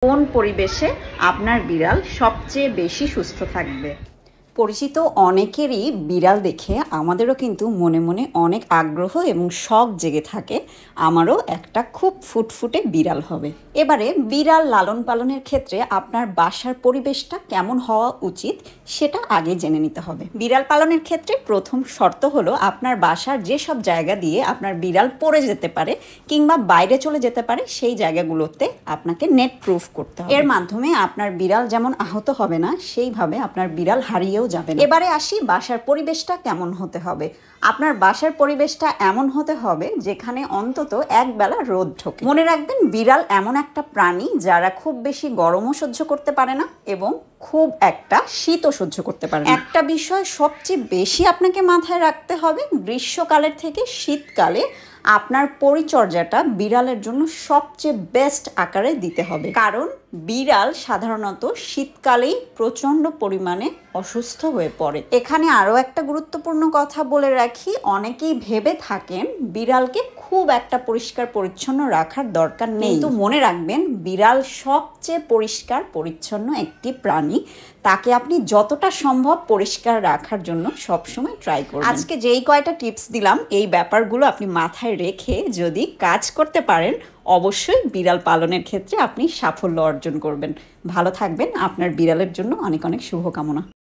কোন পরিবেশে আপনার বিড়াল সবচেয়ে বেশি সুস্থ থাকবে? পরিচিত অনেকেরই বিড়াল দেখে আমাদেরও কিন্তু মনে মনে অনেক আগ্রহ এবং শখ জেগে থাকে আমারও একটা খুব ফুটফুটে বিড়াল হবে। এবারে বিড়াল লালন পালনের ক্ষেত্রে আপনার বাসার পরিবেশটা কেমন হওয়া উচিত সেটা আগে জেনে নিতে হবে। বিড়াল পালনের ক্ষেত্রে প্রথম শর্ত হলো আপনার বাসার যেসব জায়গা দিয়ে আপনার বিড়াল পড়ে যেতে পারে কিংবা বাইরে চলে যেতে পারে সেই জায়গাগুলোতে আপনাকে নেট প্রুফ করতে হবে। এর মাধ্যমে আপনার বিড়াল যেমন আহত হবে না, সেইভাবে আপনার বিড়াল হারিয়েও যাবে না। এবারে আসি বাসার পরিবেশটা কেমন হতে হবে। আপনার বাসার পরিবেশটা এমন হতে হবে যেখানে অন্তত একবেলা রোদ ঢোকে। মনে রাখবেন, বিড়াল এমন একটা প্রাণী যারা খুব বেশি গরমও সহ্য করতে পারে না এবং খুব একটা শীতও সহ্য করতে পারে না। একটা বিষয় সবচেয়ে বেশি আপনাকে মাথায় রাখতে হবে, গ্রীষ্মকালের থেকে শীতকালে আপনার পরিচর্যাটা বিড়ালের জন্য সবচেয়ে বেস্ট আকারে দিতে হবে, কারণ বিড়াল সাধারণত শীতকালেই প্রচণ্ড পরিমাণে অসুস্থ হয়ে পড়ে। এখানে আরও একটা গুরুত্বপূর্ণ কথা বলে রাখি, অনেকেই ভেবে থাকেন বিড়ালকে খুব একটা পরিষ্কার পরিচ্ছন্ন রাখার দরকার নেই, কিন্তু মনে রাখবেন বিড়াল সবচেয়ে পরিষ্কার পরিচ্ছন্ন একটি প্রাণী। তাকে আপনি যতটা সম্ভব পরিষ্কার রাখার জন্য সবসময় ট্রাই করুন। আজকে যেই কয়টা টিপস দিলাম এই ব্যাপারগুলো আপনি মাথায় রেখে যদি কাজ করতে পারেন, অবশ্যই বিড়াল পালনের ক্ষেত্রে আপনি সাফল্য অর্জন করবেন। ভালো থাকবেন। আপনার বিড়ালের জন্য অনেক অনেক শুভকামনা।